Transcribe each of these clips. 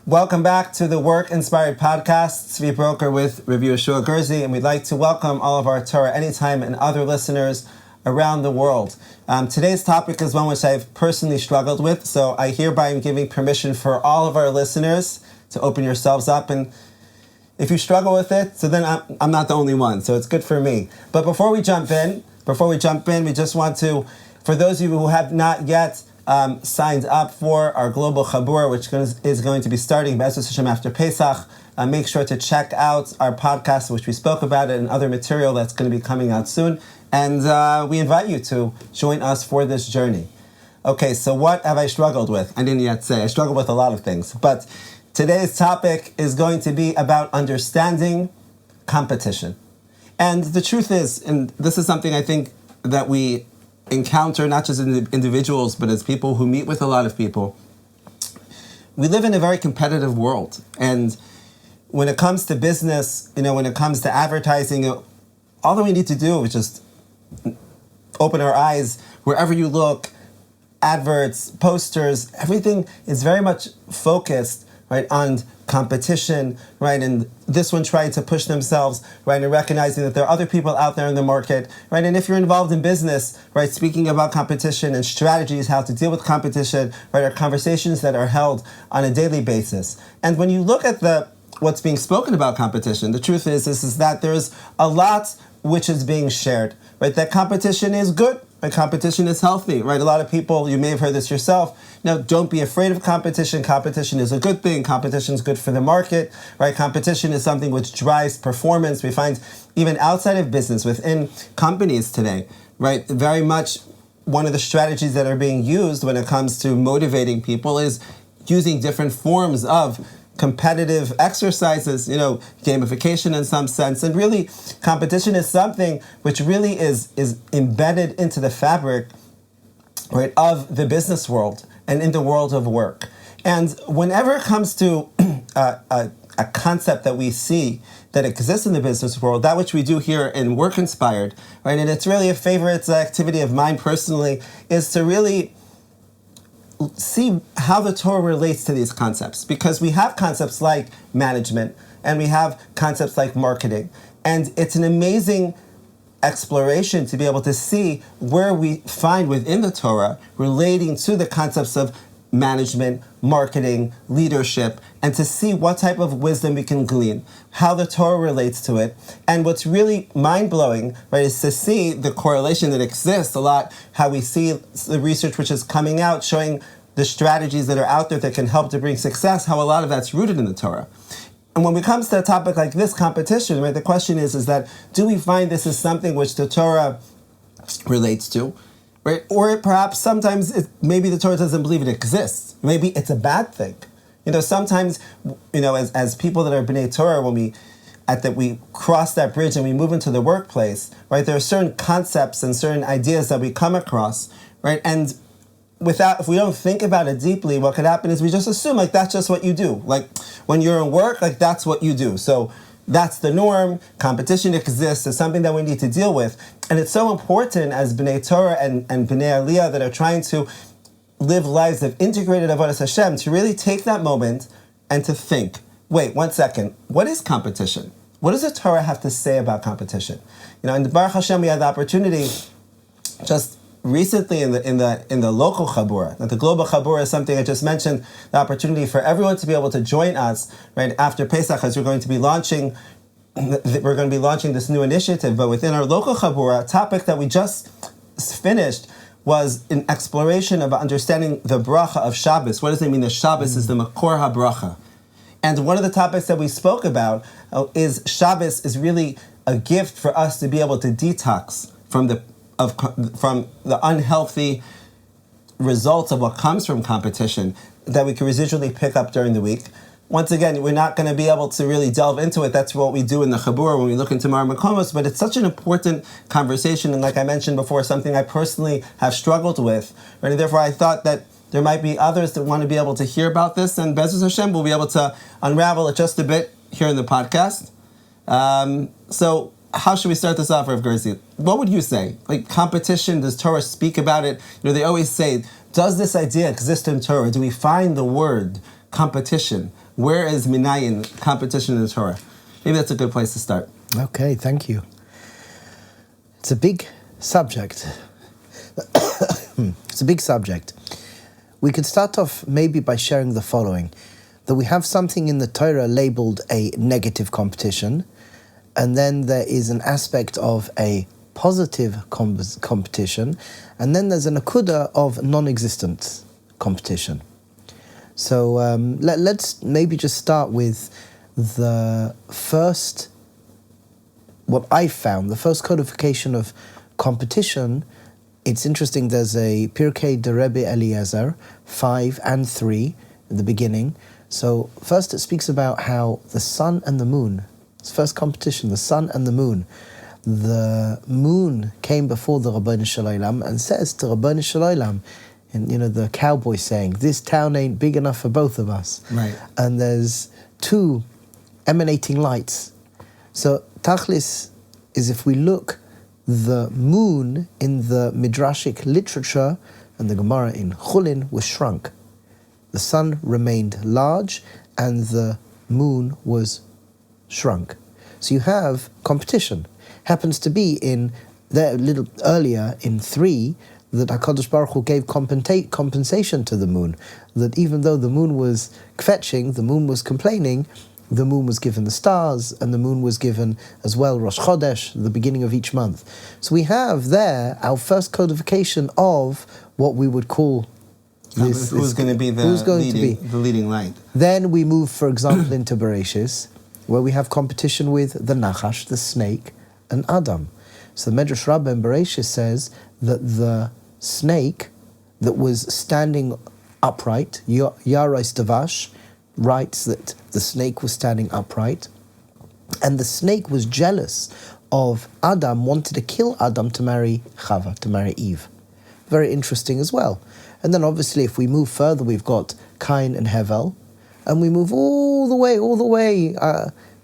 Welcome back to the 𝗀𝗚 Podcast, 𝗧vi Broker with Rabbi 𝗀𝗚 Gerzi, and we'd like to welcome all of our Torah Anytime and other listeners around the world. Today's topic is one which I've personally struggled with, so I hereby am giving permission for all of our listeners to open yourselves up, and if you struggle with it, so then I'm not the only one, so it's good for me. But before we jump in, we just want to, for those of you who have not yet signed up for our global chabur, which is going to be starting after Pesach, make sure to check out our podcast, which we spoke about it, and other material that's going to be coming out soon. And we invite you to join us for this journey. Okay, so what have I struggled with? I didn't yet say. I struggled with a lot of things. But today's topic is going to be about understanding competition. And the truth is, and this is something I think that we encounter not just as individuals, but as people who meet with a lot of people, we live in a very competitive world. And when it comes to business, when it comes to advertising, all that we need to do is just open our eyes. Wherever you look, adverts, posters, everything is very much focused, right, on competition, right, and this one trying to push themselves, right, and recognizing that there are other people out there in the market, right, and if you're involved in business, right, speaking about competition and strategies, how to deal with competition, right, are conversations that are held on a daily basis. And when you look at what's being spoken about competition, the truth is that there's a lot which is being shared, right, that competition is good, right, competition is healthy, right, a lot of people, you may have heard this yourself, now don't be afraid of competition is a good thing, competition is good for the market, right, competition is something which drives performance. We find even outside of business, within companies today, right, very much one of the strategies that are being used when it comes to motivating people is using different forms of competitive exercises, gamification in some sense. And really, competition is something which really is embedded into the fabric, right, of the business world and in the world of work. And whenever it comes to a concept that we see that exists in the business world, that which we do here in 𝗀𝗚, right, and it's really a favorite activity of mine personally, is to really see how the Torah relates to these concepts, because we have concepts like management and we have concepts like marketing, and it's an amazing exploration to be able to see where we find within the Torah relating to the concepts of management, marketing, leadership, and to see what type of wisdom we can glean, how the Torah relates to it. And what's really mind-blowing, right, is to see the correlation that exists a lot, how we see the research which is coming out showing the strategies that are out there that can help to bring success, how a lot of that's rooted in the Torah. And when it comes to a topic like this, competition, right, the question is that do we find this is something which the Torah relates to? Right? Or perhaps sometimes maybe the Torah doesn't believe it exists. Maybe it's a bad thing. Sometimes, as people that are B'nai Torah, when we cross that bridge and we move into the workplace, right, there are certain concepts and certain ideas that we come across, right, and if we don't think about it deeply, what could happen is we just assume like that's just what you do. Like when you're in work, like that's what you do. So that's the norm. Competition exists. It's something that we need to deal with. And it's so important as B'nai Torah and B'nai Aliyah that are trying to live lives of integrated avodas Hashem to really take that moment and to think, wait, 1 second, what is competition? What does the Torah have to say about competition? And Baruch Hashem, we had the opportunity just recently in the local chabura. Now, the global chabura is something I just mentioned, the opportunity for everyone to be able to join us right after Pesach, as we're going to be launching this new initiative. But within our local chabura, a topic that we just finished was an exploration of understanding the bracha of Shabbos. What does it mean? The Shabbos is the makor habracha. And one of the topics that we spoke about is Shabbos is really a gift for us to be able to detox from the unhealthy results of what comes from competition that we can residually pick up during the week. Once again, we're not going to be able to really delve into it. That's what we do in the chabur when we look into Mar Makomos, but it's such an important conversation, and like I mentioned before, something I personally have struggled with, right? And therefore I thought that there might be others that want to be able to hear about this, and Be'ezus Hashem will be able to unravel it just a bit here in the podcast. So how should we start this off, Rav Gerzi? What would you say? Like competition, does Torah speak about it? They always say, does this idea exist in Torah? Do we find the word competition Where is minayin, competition in the Torah? Maybe that's a good place to start. Okay, thank you. It's a big subject. It's a big subject. We could start off maybe by sharing the following, that we have something in the Torah labeled a negative competition, and then there is an aspect of a positive competition, and then there's an akuda of non-existent competition. So let's maybe just start with the first, what I found, the first codification of competition. It's interesting, there's a 𝗀𝗀𝗘𝗘 Rebbe Eliezer, 5 and 3 at the beginning. So first it speaks about how the sun and the moon, it's first competition, the sun and the moon. The moon came before the 𝗀𝗏𝗧 𝗦 and says to 𝗀𝗏𝗧 𝗦, and the cowboy saying, this town ain't big enough for both of us. Right. And there's two emanating lights. So 𝗧his is, if we look, the moon in the midrashic literature and the Gemara in Chulin was shrunk. The sun remained large and the moon was shrunk. So you have competition. Happens to be in there a little earlier in 3 that HaKadosh Baruch Hu gave compensation to the moon. That even though the moon was 𝗀𝗀𝗵𝗺, the moon was complaining, the moon was given the stars, and the moon was given as well Rosh Chodesh, the beginning of each month. So we have there our first codification of what we would call who's going to be the leading light. Then we move, for example, into Bereshis, where we have competition with the Nachash, the snake, and Adam. So the Medrash Rabbah in Bereshis says that the snake that was standing upright, 𝗀𝗚𝗧 Davash, writes that the snake was standing upright, and the snake was jealous of Adam, wanted to kill Adam to marry Chava, to marry Eve. Very interesting as well. And then obviously if we move further, we've got Cain and Hevel, and we move all the way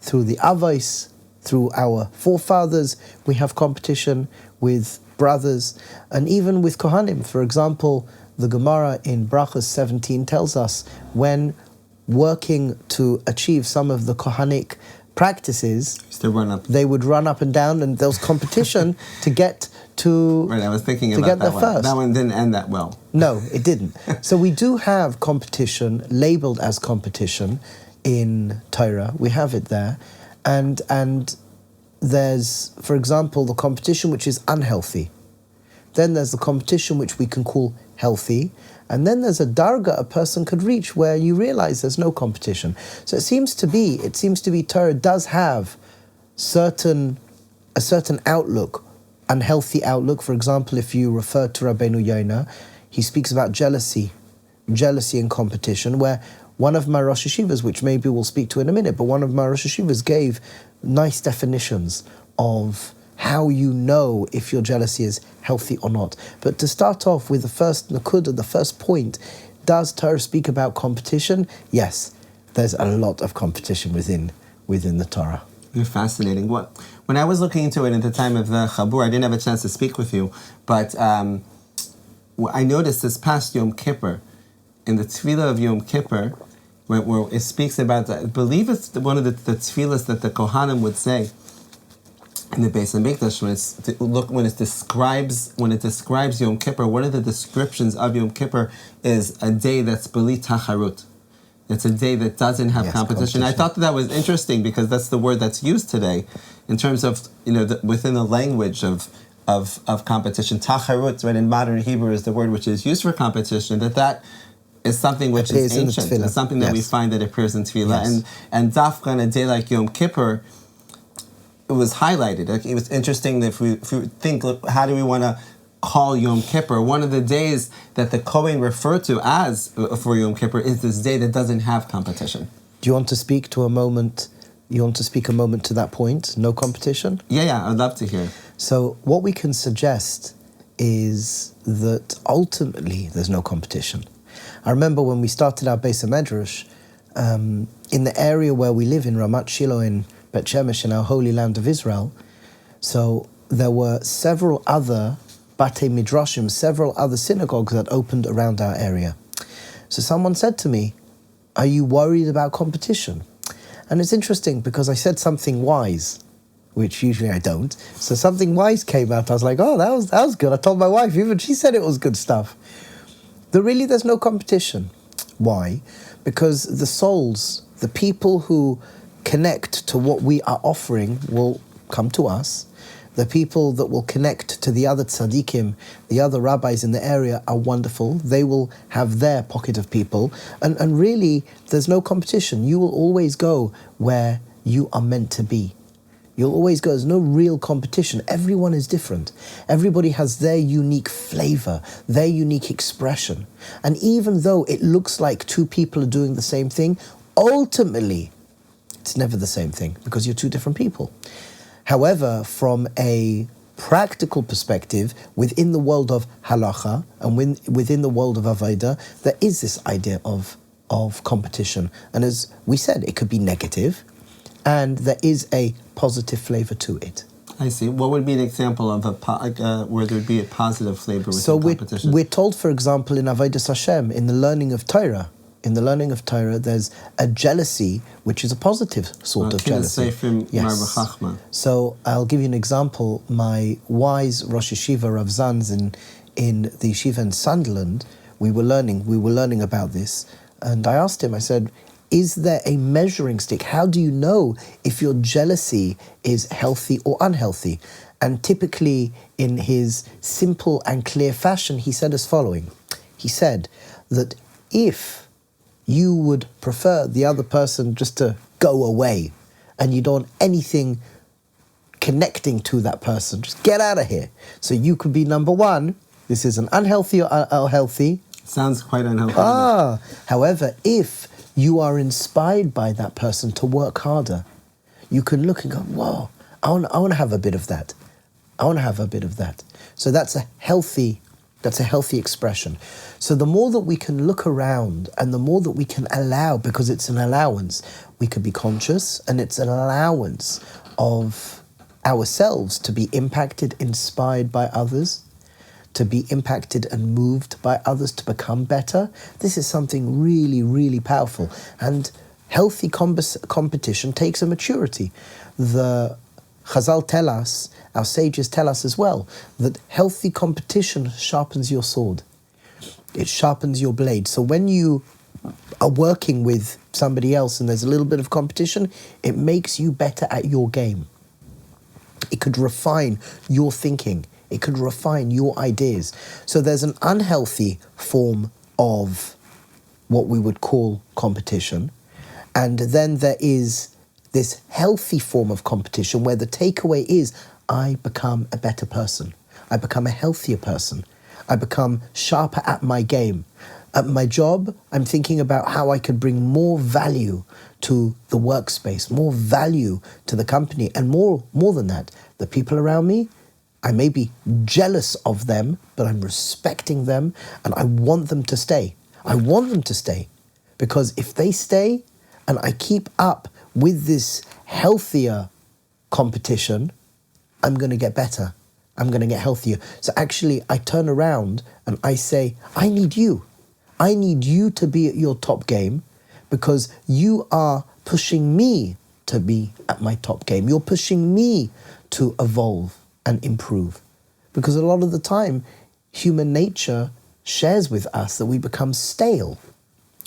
through the 𝗧h𝗦s, through our forefathers. We have competition with brothers, and even with Kohanim. For example, the Gemara in Brachos 17 tells us when working to achieve some of the Kohanic practices, they would run up and down, and there was competition to get to. Right, I was thinking about that one. First. That one didn't end that well. No, it didn't. So we do have competition labeled as competition in Torah. We have it there, and there's, for example, the competition which is unhealthy. Then there's the competition which we can call healthy. And then there's a darga a person could reach where you realize there's no competition. So it seems to be Torah does have a certain outlook, unhealthy outlook. For example, if you refer to Rabbeinu Yonah, he speaks about jealousy and competition, where one of my Rosh Yeshivas, which maybe we'll speak to in a minute, but one of my Rosh Yeshivas gave nice definitions of how you know if your jealousy is healthy or not. But to start off with the first nakuda, the first point, does Torah speak about competition? Yes, there's a lot of competition within the Torah. You're fascinating. When I was looking into it at the time of the Chabur, I didn't have a chance to speak with you, but I noticed this past Yom Kippur, in the Tefillah of Yom Kippur, where it speaks about, I believe it's one of the tefillahs that the Kohanim would say in the Beis HaMikdash, when it describes Yom Kippur, one of the descriptions of Yom Kippur is a day that's b'li tacharut. It's a day that doesn't have competition. I thought that was interesting because that's the word that's used today in terms of, within the language of competition. Tacharut, right, in modern Hebrew is the word which is used for competition, that is something which is ancient. It's something that we find that appears in Tefillah. Yes. And dafka on a day like Yom Kippur, it was highlighted. It was interesting if we think, look, how do we want to call Yom Kippur? One of the days that the Kohen referred to as for Yom Kippur is this day that doesn't have competition. Do you want to speak to a moment? You want to speak a moment to that point? No competition? Yeah, I'd love to hear. So what we can suggest is that ultimately there's no competition. I remember when we started our Beis HaMedrash, in the area where we live in Ramat Shiloh in Bet Shemesh, in our holy land of Israel, so there were several other Batei Midrashim, several other synagogues that opened around our area. So someone said to me, Are you worried about competition? And it's interesting because I said something wise, which usually I don't. So something wise came out. I was like, oh, that was good. I told my wife, even she said it was good stuff. There's no competition. Why? Because the souls, the people who connect to what we are offering will come to us. The people that will connect to the other tzaddikim, the other rabbis in the area are wonderful. They will have their pocket of people. And really, there's no competition. You will always go where you are meant to be. You'll always go. There's no real competition. Everyone is different. Everybody has their unique flavor, their unique expression. And even though it looks like two people are doing the same thing, ultimately, it's never the same thing because you're two different people. However, from a practical perspective, within the world of halacha and within the world of avodah, there is this idea of competition. And as we said, it could be negative, and there is a positive flavor to it. I see. What would be an example of where there would be a positive flavor within competition? So we're told, for example, in avodas Hashem, in the learning of Torah, there's a jealousy, which is a positive sort of jealousy. Yes. So I'll give you an example. My wise Rosh Yeshiva Rav Zanz in the yeshiva in Sunderland, we were learning about this, and I asked him. I said, is there a measuring stick? How do you know if your jealousy is healthy or unhealthy? And typically, in his simple and clear fashion, he said as following. He said that if you would prefer the other person just to go away and you don't want anything connecting to that person, just get out of here. So you could be number one. This is an unhealthy or healthy. Sounds quite unhealthy. However, if you are inspired by that person to work harder, you can look and go, whoa, I want to have a bit of that. I want to have a bit of that. So that's a healthy expression. So the more that we can look around and the more that we can allow, because it's an allowance, we could be conscious, and it's an allowance of ourselves to be impacted, inspired by others, to be impacted and moved by others to become better. This is something really, really powerful. And healthy competition takes a maturity. The Chazal tell us, our sages tell us as well, that healthy competition sharpens your sword. It sharpens your blade. So when you are working with somebody else and there's a little bit of competition, it makes you better at your game. It could refine your thinking. It could refine your ideas. So there's an unhealthy form of what we would call competition. And then there is this healthy form of competition where the takeaway is, I become a better person. I become a healthier person. I become sharper at my game. At my job, I'm thinking about how I could bring more value to the workspace, more value to the company, and more than that, the people around me. I may be jealous of them, but I'm respecting them, and I want them to stay. I want them to stay, because if they stay, and I keep up with this healthier competition, I'm going to get better. I'm going to get healthier. So actually, I turn around and I say, I need you. I need you to be at your top game, because you are pushing me to be at my top game. You're pushing me to evolve and improve. Because a lot of the time, human nature shares with us that we become stale.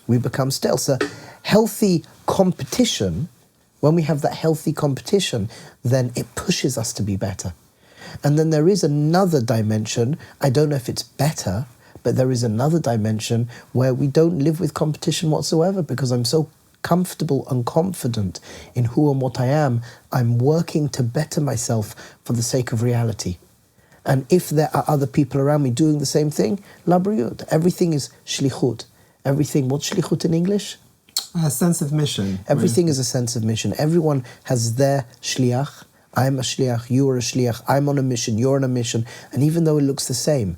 We become stale. So healthy competition, when we have that healthy competition, then it pushes us to be better. And then there is another dimension, I don't know if it's better, but there is another dimension where we don't live with competition whatsoever, because I'm so comfortable and confident in who and what I am. I'm working to better myself for the sake of reality. And if there are other people around me doing the same thing, la briut, everything is shlichut. Everything, what's shlichut in English? A sense of mission. Everything is a sense of mission. Everyone has their shliach. I'm a shliach, you are a shliach, I'm on a mission, you're on a mission. And even though it looks the same,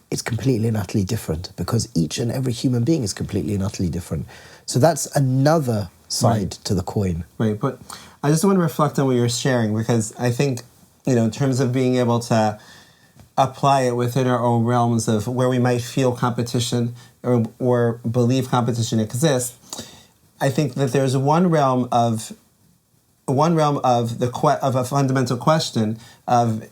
it's completely and utterly different, because each and every human being is completely and utterly different. So that's another side to the coin. Right, but I just want to reflect on what you're sharing, because I think, in terms of being able to apply it within our own realms of where we might feel competition or believe competition exists, I think that there's one realm of a fundamental question of,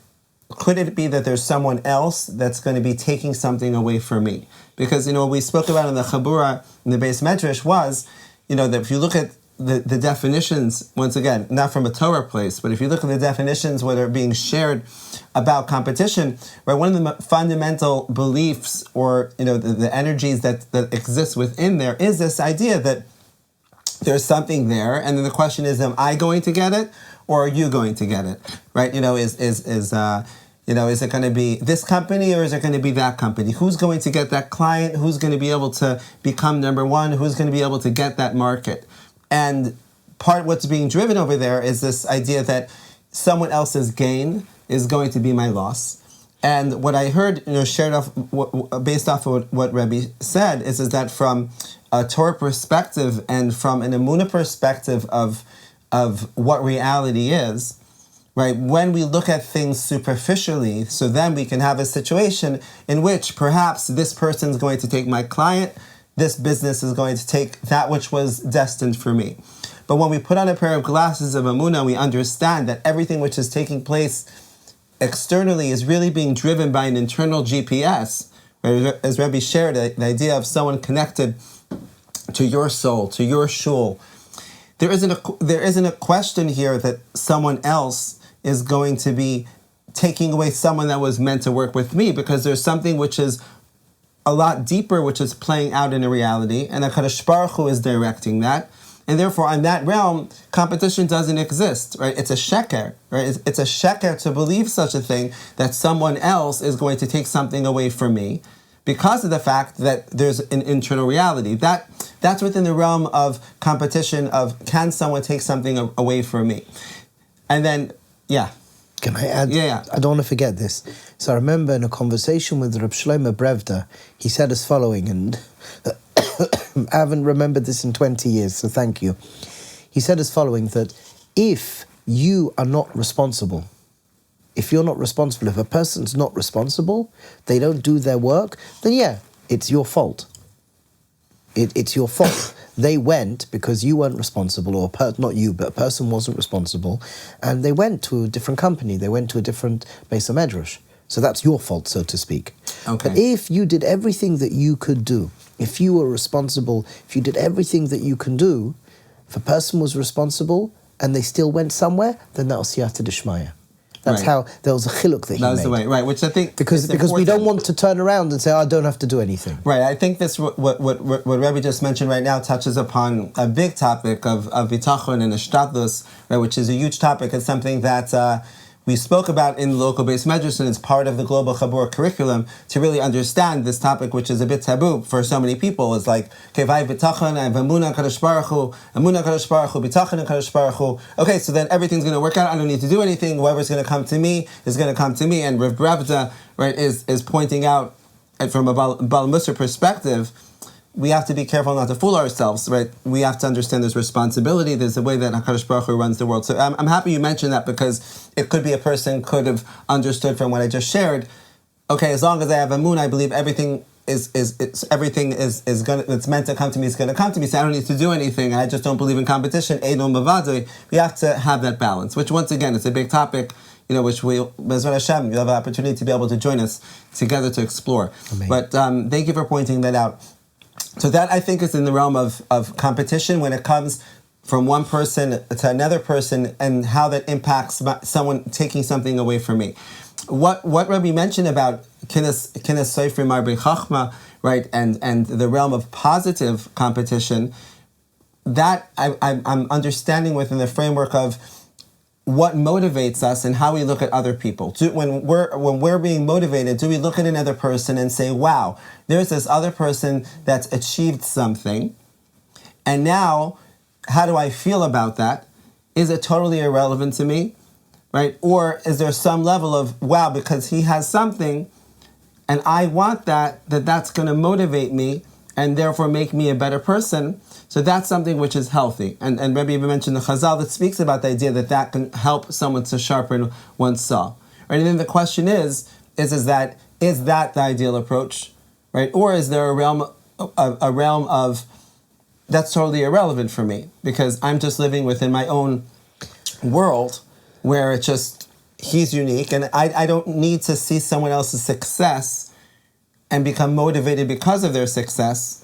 could it be that there's someone else that's going to be taking something away from me? Because, what we spoke about in the Chabura, in the base medrash, was, that if you look at the definitions, once again, not from a Torah place, but if you look at the definitions where they're being shared about competition, right, one of the fundamental beliefs or, the energies that exist within there is this idea that there's something there, and then the question is, am I going to get it, or are you going to get it? Right? Is it going to be this company, or is it going to be that company? Who's going to get that client? Who's going to be able to become number one? Who's going to be able to get that market? And part what's being driven over there is this idea that someone else's gain is going to be my loss. And what I heard, shared off based off of what Rebbe said is that from a Torah perspective and from an Emunah perspective of what reality is, right? When we look at things superficially, so then we can have a situation in which perhaps this person's going to take my client, this business is going to take that which was destined for me. But when we put on a pair of glasses of Emunah, we understand that everything which is taking place externally is really being driven by an internal GPS. Right? As Rabbi shared, the idea of someone connected to your soul, to your shul. There isn't a question here that someone else is going to be taking away someone that was meant to work with me, because there's something which is a lot deeper, which is playing out in a reality, and 𝗀𝗃𝗧 is directing that. And therefore, on that realm, competition doesn't exist, right? It's a sheker, right? It's a sheker to believe such a thing, that someone else is going to take something away from me because of the fact that there's an internal reality. That's within the realm of competition of, can someone take something away from me? And then, yeah. Can I add? Yeah. I don't want to forget this. So I remember in a conversation with 𝗀𝗃𝗵𝗵𝗃, he said as following, and I haven't remembered this in 20 years, so thank you. He said as following, that if you are not responsible, if you're not responsible, if a person's not responsible, they don't do their work, then yeah, it's your fault. It's your fault. They went because you weren't responsible, or not you, but a person wasn't responsible, and they went to a different company, they went to a different base of medrash. So that's your fault, so to speak. Okay. But if you did everything that you could do, if you were responsible, if you did everything that you can do, if a person was responsible and they still went somewhere, then that was 𝗧𝗛𝗧. That's right. how there was a chiluk that he made. That was the way, right? Which I think because we don't want to turn around and say, I don't have to do anything. Right. I think this what Rabbi just mentioned right now touches upon a big topic of bitachon and 𝗪𝗪𝗪, right? Which is a huge topic. It's something that we spoke about in local base medrash, and it's part of the global Chabur curriculum to really understand this topic, which is a bit taboo for so many people. It's like, okay, if I have bitachon, I have emunah 𝗀𝗃𝗃𝗃, bitachon 𝗀𝗃𝗃𝗃. Okay, so then everything's going to work out. I don't need to do anything. Whoever's going to come to me is going to come to me. And Rav Gerzi, right, is pointing out, from a Baal Musar perspective, we have to be careful not to fool ourselves, right? We have to understand there's responsibility. There's a way that HaKadosh Baruch Hu runs the world. So I'm happy you mentioned that, because it could be a person could have understood from what I just shared. Okay, as long as I have Amun, I believe everything is going that's meant to come to me is going to come to me. So I don't need to do anything. I just don't believe in competition. 𝗙𝗚𝗵𝗏𝗧. We have to have that balance, which once again, it's a big topic. Which B'ezrat Hashem, you'll have an opportunity to be able to join us together to explore. Amazing. But thank you for pointing that out. So that, I think, is in the realm of competition when it comes from one person to another person, and how that impacts someone taking something away from me. What Rabbi mentioned about 𝗀𝗪𝗧 𝗦𝗪b'chachma, right, and the realm of positive competition, that I'm understanding within the framework of what motivates us and how we look at other people. When we're being motivated, do we look at another person and say, wow, there's this other person that's achieved something, and now how do I feel about that? Is it totally irrelevant to me, right? Or is there some level of, wow, because he has something and I want that's going to motivate me and therefore make me a better person? So that's something which is healthy. And Rebbe even mentioned the Chazal that speaks about the idea that can help someone to sharpen one's saw. Right? And then the question is that the ideal approach? Right? Or is there a realm of that's totally irrelevant for me because I'm just living within my own world where it's just, he's unique, and I don't need to see someone else's success and become motivated because of their success.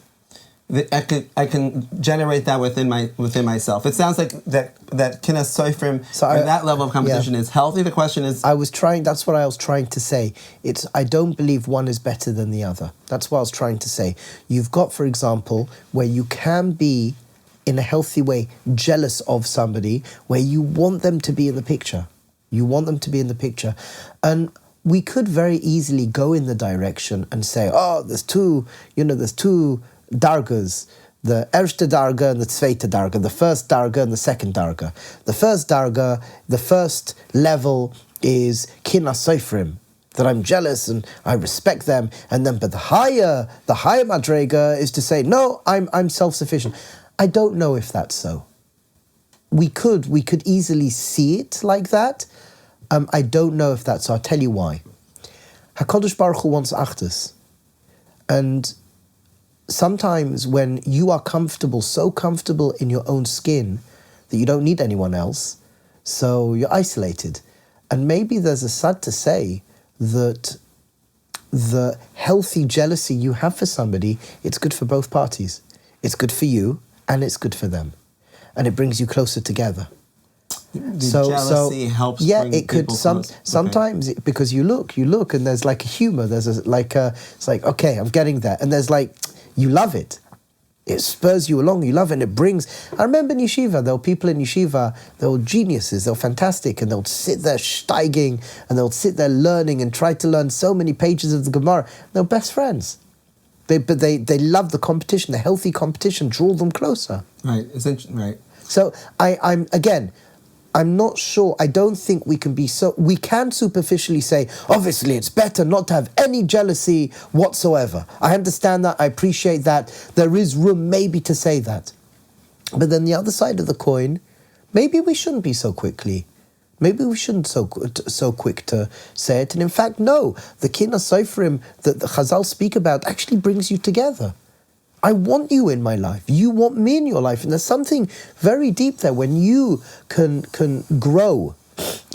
I can generate that within myself. It sounds like that 𝗀𝗧 𝗦𝗏, that level of competition is healthy. The question is, that's what I was trying to say. I don't believe one is better than the other. That's what I was trying to say. You've got, for example, where you can be in a healthy way jealous of somebody, where you want them to be in the picture. You want them to be in the picture. And we could very easily go in the direction and say, there's two dargas, the 𝗟𝗘𝗧𝗦 and the 𝗧𝗏𝗕𝗧, the first darga and the second darga. The first darga, the first level is 𝗀𝗪 𝗧, that I'm jealous and I respect them. And then, but the higher madrega is to say, no, I'm self-sufficient. I don't know if that's so. We could easily see it like that. I don't know if that's so. I'll tell you why. 𝗀𝗪𝗧 wants 𝗧his. And sometimes when you are so comfortable in your own skin that you don't need anyone else, so you're isolated. And maybe there's a sad to say that the healthy jealousy you have for somebody, it's good for both parties. It's good for you and it's good for them. And it brings you closer together. Jealousy helps bring it could people close. sometimes because you look and there's like a humor, it's like okay, I'm getting there, and there's like, you love it. It spurs you along, you love it, and it brings... I remember in yeshiva, there were people in yeshiva, they were geniuses, they were fantastic, and they'll sit there steiging, and they'll sit there learning and try to learn so many pages of the Gemara. They were best friends. They love the competition, the healthy competition, draw them closer. Right, right. So I'm not sure. I don't think we can be so... We can superficially say, obviously, it's better not to have any jealousy whatsoever. I understand that. I appreciate that. There is room maybe to say that. But then the other side of the coin, maybe we shouldn't be so quickly. Maybe we shouldn't so quick to say it. And in fact, no. The 𝗀𝗪 𝗧 that the Chazal speak about actually brings you together. I want you in my life. You want me in your life. And there's something very deep there when you can grow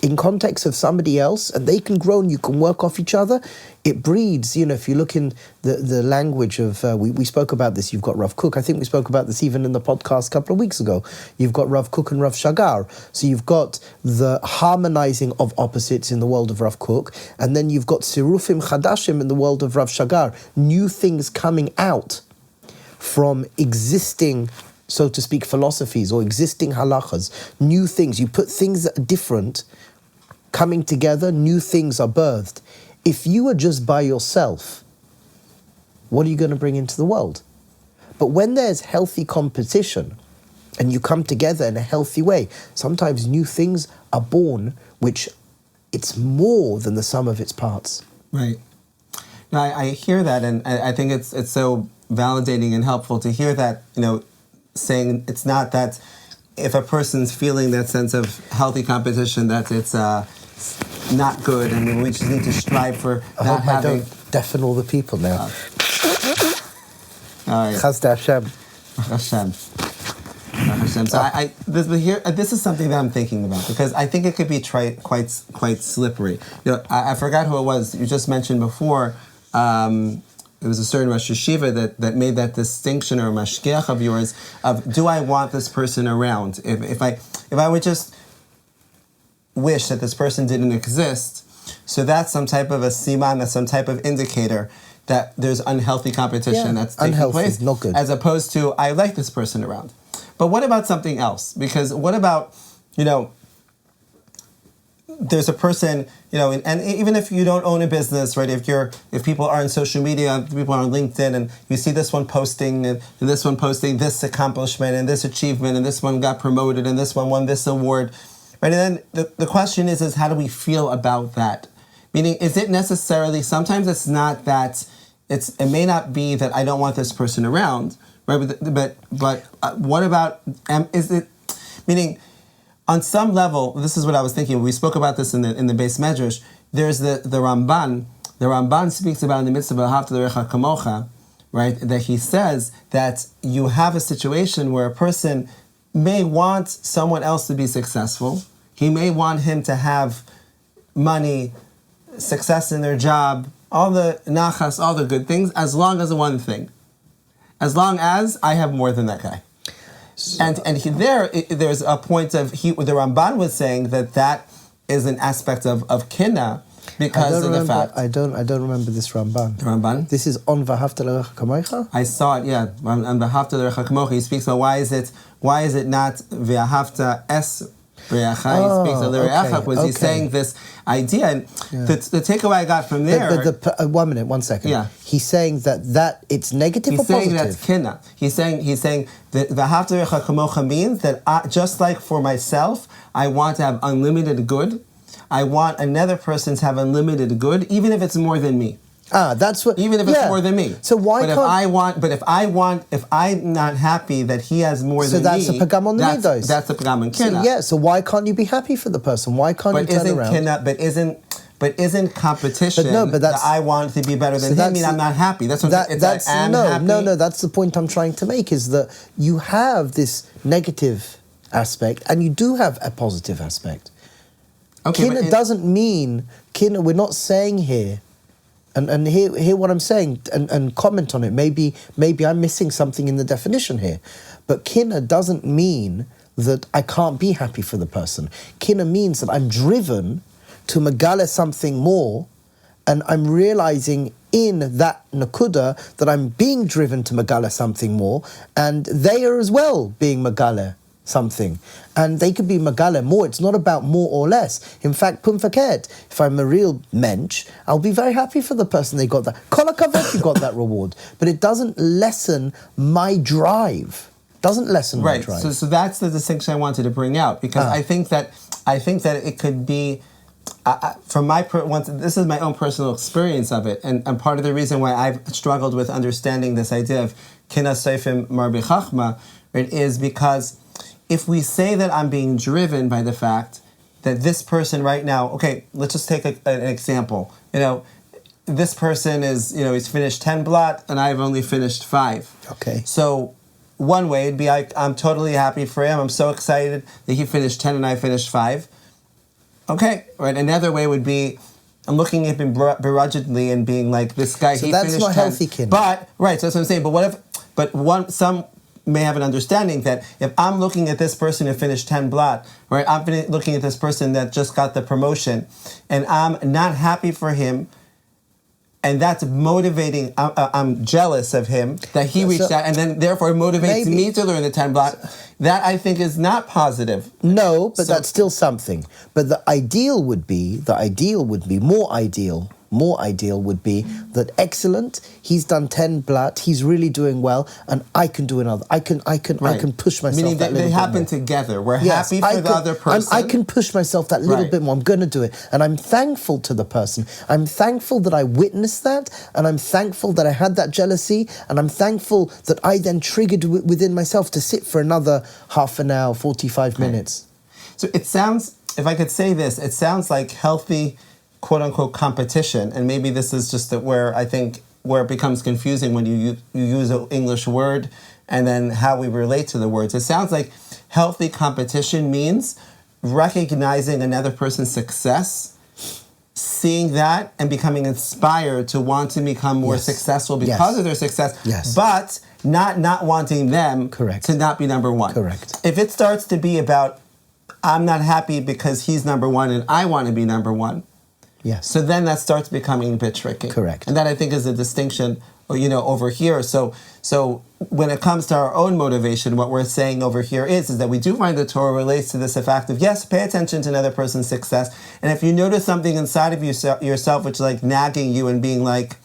in context of somebody else and they can grow and you can work off each other. It breeds, if you look in the language of, we spoke about this, you've got Rav Kook. I think we spoke about this even in the podcast a couple of weeks ago. You've got Rav Kook and Rav Shagar. So you've got the harmonizing of opposites in the world of Rav Kook. And then you've got Sirufim Chadashim in the world of Rav Shagar. New things coming out from existing, so to speak, philosophies or existing halachas, new things. You put things that are different coming together, new things are birthed. If you are just by yourself, what are you going to bring into the world? But when there's healthy competition and you come together in a healthy way, sometimes new things are born, which it's more than the sum of its parts. Right. Now, I hear that, and I think it's so validating and helpful to hear that, saying it's not that if a person's feeling that sense of healthy competition, that it's not good, and we just need to strive for not having... I don't deafen all the people now. All right. 𝗀𝗪 Hashem. So this is something that I'm thinking about, because I think it could be quite slippery. I forgot who it was. You just mentioned before, it was a certain Rosh Yeshiva that made that distinction, or a mashgiach of yours, of do I want this person around? If I would just wish that this person didn't exist, so that's some type of a siman, that's some type of indicator that there's unhealthy competition that's taking place, not good. As opposed to I like this person around. But what about something else? Because what about, there's a person, and even if you don't own a business, right? If people are on social media, people are on LinkedIn, and you see this one posting and this one posting this accomplishment and this achievement, and this one got promoted and this one won this award, right? And then the question is how do we feel about that? Meaning, is it necessarily, sometimes it's not that, it may not be that I don't want this person around, right? But what about, is it, meaning, on some level, this is what I was thinking. We spoke about this in the base medrash. There's the Ramban. The Ramban speaks about in the midst of 𝗪𝗪𝗕 𝗪𝗪𝗪𝗪, right? That he says that you have a situation where a person may want someone else to be successful. He may want him to have money, success in their job, all the nachas, all the good things, as long as the one thing. As long as I have more than that guy. So, there's a point of, the Ramban was saying that is an aspect of kinna, because of the fact. I don't remember this Ramban. The Ramban? This is on 𝗀𝗪𝗃 I saw it, yeah. On 𝗀𝗪𝗃 he speaks about why is it not 𝗀𝗪𝗃 𝗧h𝗛𝗧, he speaks of the 𝗀𝗪𝗃, he's saying this idea, and the takeaway I got from there. 1 second. Yeah. He's saying that it's negative or positive? He's saying that's kinna. He's saying that 𝗀𝗪𝗃 means that just like for myself, I want to have unlimited good. I want another person to have unlimited good, even if it's more than me. That's what. Even if it's more than me. So why if I'm not happy that he has more than me, so that's a pagam on the midos. That's a pagam on kinna. So why can't you be happy for the person? Why can't you turn around? But isn't competition that I want to be better than him mean I'm not happy? That's what happy. No, that's the point I'm trying to make, is that you have this negative aspect and you do have a positive aspect. Okay, kinna doesn't mean, we're not saying here, and hear what I'm saying, and comment on it. Maybe I'm missing something in the definition here. But kinna doesn't mean that I can't be happy for the person. Kinna means that I'm driven to megale something more, and I'm realizing in that nakuda that I'm being driven to megale something more, and they are as well being megale something. And they could be megale more. It's not about more or less. In fact, pumfaket, if I'm a real mensch, I'll be very happy for the person they got that. Kol hakavod, you got that reward. But it doesn't lessen my drive. My drive. Right. So that's the distinction I wanted to bring out, because I think that it could be, from this is my own personal experience of it, and part of the reason why I've struggled with understanding this idea of kinna seifim marbi chachma, right, is because if we say that I'm being driven by the fact that this person right now, okay, let's just take an example. This person is, he's finished 10 blot and I've only finished 5. Okay. So one way it'd be I'm totally happy for him. I'm so excited that he finished 10 and I finished 5. Okay, right. Another way would be I'm looking at him begrudgingly and being like, this guy, he finished 10. So that's not healthy, kin. But, right, so that's what I'm saying. Some may have an understanding that if I'm looking at this person who finished 10 blot, right, I'm looking at this person that just got the promotion, and I'm not happy for him, and that's motivating, I'm jealous of him that he reached out, and then therefore it motivates me to learn the 10 blot. That I think is not positive. No, but that's still something. But the ideal would be, more ideal would be that excellent, he's done 10 blat, he's really doing well, and I can do another. I can push myself. Meaning that little they bit happen more. Together. We're happy for the other person. I can push myself that little bit more. I'm going to do it. And I'm thankful to the person. I'm thankful that I witnessed that, and I'm thankful that I had that jealousy, and I'm thankful that I then triggered within myself to sit for another half an hour, 45 minutes. So it sounds, if I could say this, it sounds like healthy, quote-unquote competition, and maybe this is just where it becomes confusing when you use an English word and then how we relate to the words. It sounds like healthy competition means recognizing another person's success, seeing that, and becoming inspired to want to become more successful because of their success, but not wanting them to not be number one. Correct. If it starts to be about, I'm not happy because he's number one and I want to be number one, so then that starts becoming a bit tricky. Correct. And that I think is a distinction, over here. So when it comes to our own motivation, what we're saying over here is that we do find the Torah relates to this fact of, yes, pay attention to another person's success. And if you notice something inside of yourself which is like nagging you and being like,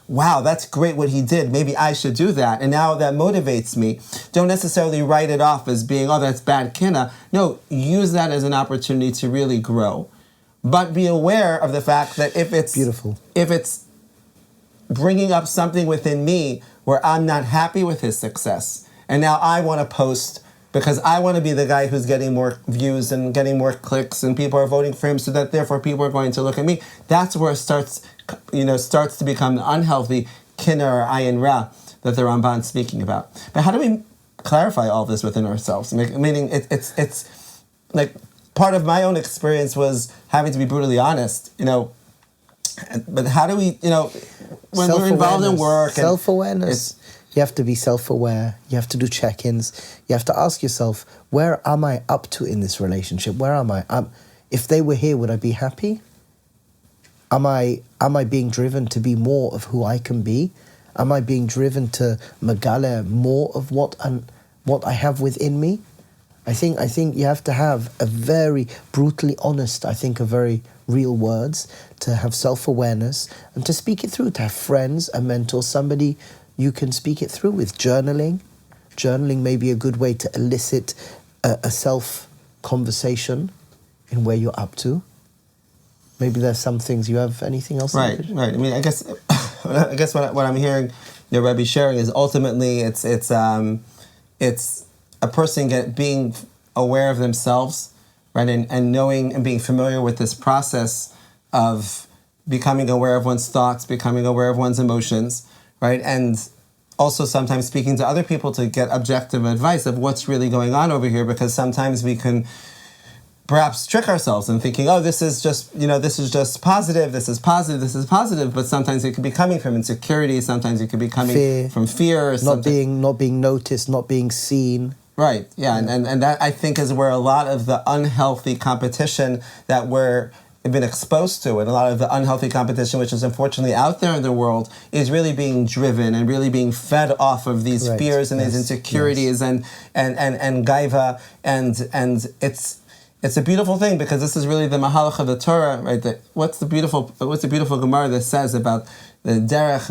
wow, that's great what he did, maybe I should do that, and now that motivates me, don't necessarily write it off as being, that's bad kinna. No, use that as an opportunity to really grow. But be aware of the fact that if it's bringing up something within me where I'm not happy with his success, and now I want to post because I want to be the guy who's getting more views and getting more clicks, and people are voting for him, so that therefore people are going to look at me. That's where it starts to become unhealthy. kinna or ayin ra that the Ramban is speaking about. But how do we clarify all this within ourselves? Meaning, it's like part of my own experience was having to be brutally honest, But how do we, when we're involved in work, self-awareness. You have to be self-aware. You have to do check-ins. You have to ask yourself, where am I up to in this relationship? Where am I? If they were here, would I be happy? Am I being driven to be more of who I can be? Am I being driven to megale more of what I have within me? I think you have to have a very brutally honest, a very real words, to have self-awareness and to speak it through, to have friends, a mentor, somebody you can speak it through with. Journaling may be a good way to elicit a self-conversation in where you're up to. Maybe there's some things. You have anything else? Right. I guess what I'm hearing your Rebbe sharing is ultimately it's a person being aware of themselves, right, and knowing and being familiar with this process of becoming aware of one's thoughts, becoming aware of one's emotions, right, and also sometimes speaking to other people to get objective advice of what's really going on over here, because sometimes we can perhaps trick ourselves in thinking, this is just positive, this is positive, but sometimes it could be coming from insecurity, sometimes it could be coming from fear. Not being noticed, not being seen. Right, yeah. And that, I think, is where a lot of the unhealthy competition that we're been exposed to, and a lot of the unhealthy competition which is unfortunately out there in the world, is really being driven and really being fed off of these fears and these insecurities and gaiva, and it's a beautiful thing, because this is really the mahalach of the Torah, right? What's the beautiful Gemara that says about the derech,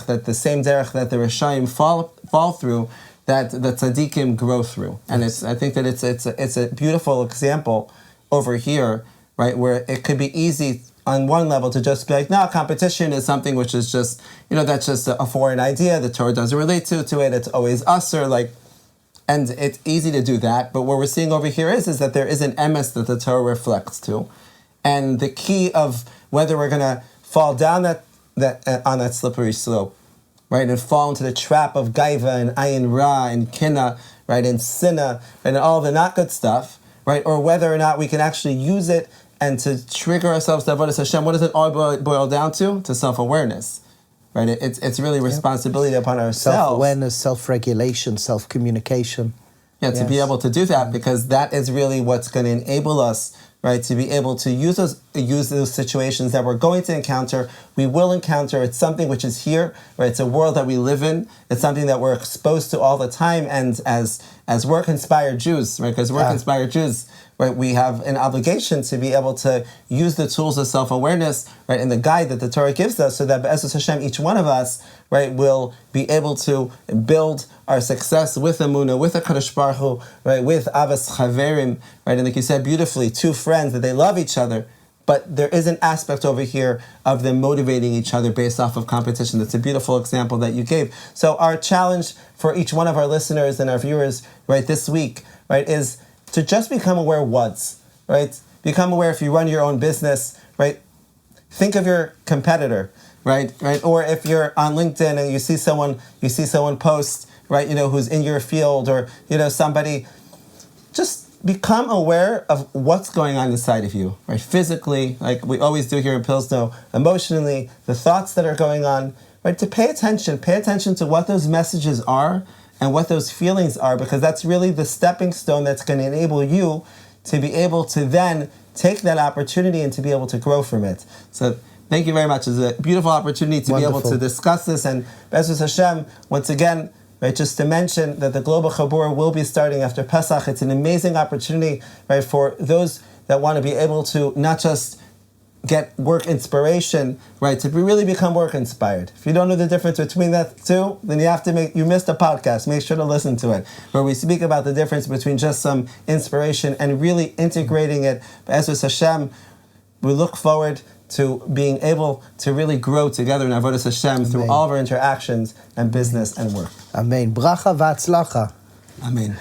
that the same derech that the Rishayim fall through, that the tzaddikim grow through. And I think that it's a beautiful example over here, right, where it could be easy on one level to just be like, no, competition is something which is just, that's just a foreign idea, the Torah doesn't relate to it, it's always 𝗧his, and it's easy to do that. But what we're seeing over here is that there is an emes that the Torah reflects to. And the key of whether we're going to fall down on that slippery slope, right, and fall into the trap of gaiva and ayin ra and kinna, right, and sinna, and all the not good stuff, right, or whether or not we can actually use it and to trigger ourselves to avodas Hashem. What does it all boil down to? To self-awareness, right? It's really responsibility upon ourselves. Self-awareness, self-regulation, self-communication. Yeah, to be able to do that, because that is really what's going to enable us, right, to be able to use those situations that we're going to encounter. We will encounter. It's something which is here, right? It's a world that we live in. It's something that we're exposed to all the time. And as work-inspired Jews, right, because work-inspired Jews, right, we have an obligation to be able to use the tools of self-awareness, right, and the guide that the Torah gives us, so that Be'ezus Hashem, each one of us, right, will be able to build our success with Emunah, with a 𝗀𝗃 Baruch Hu, right, with 𝗬𝗏s chaverim, right, and like you said beautifully, two friends that they love each other, but there is an aspect over here of them motivating each other based off of competition. That's a beautiful example that you gave. So our challenge for each one of our listeners and our viewers, right, this week, right, is to just become aware once, right? Become aware if you run your own business, right? Think of your competitor, right? Or if you're on LinkedIn and you see someone post, right, who's in your field, or, somebody, just become aware of what's going on inside of you, right? Physically, like we always do here in Pilzno, emotionally, the thoughts that are going on, right? To pay attention to what those messages are and what those feelings are, because that's really the stepping stone that's going to enable you to be able to then take that opportunity and to be able to grow from it. So thank you very much. It's a beautiful opportunity to be able to discuss this. And Be'ezus Hashem, once again, right, just to mention that the Global Chabur will be starting after Pesach. It's an amazing opportunity, right, for those that want to be able to not just get work inspiration, right, to really become work inspired. If you don't know the difference between that two, then you missed a podcast. Make sure to listen to it, where we speak about the difference between just some inspiration and really integrating it. Be'ezus Hashem, we look forward to being able to really grow together in avodas Hashem through all of our interactions and business and work. Amen. Bracha v'atzlacha. Amen.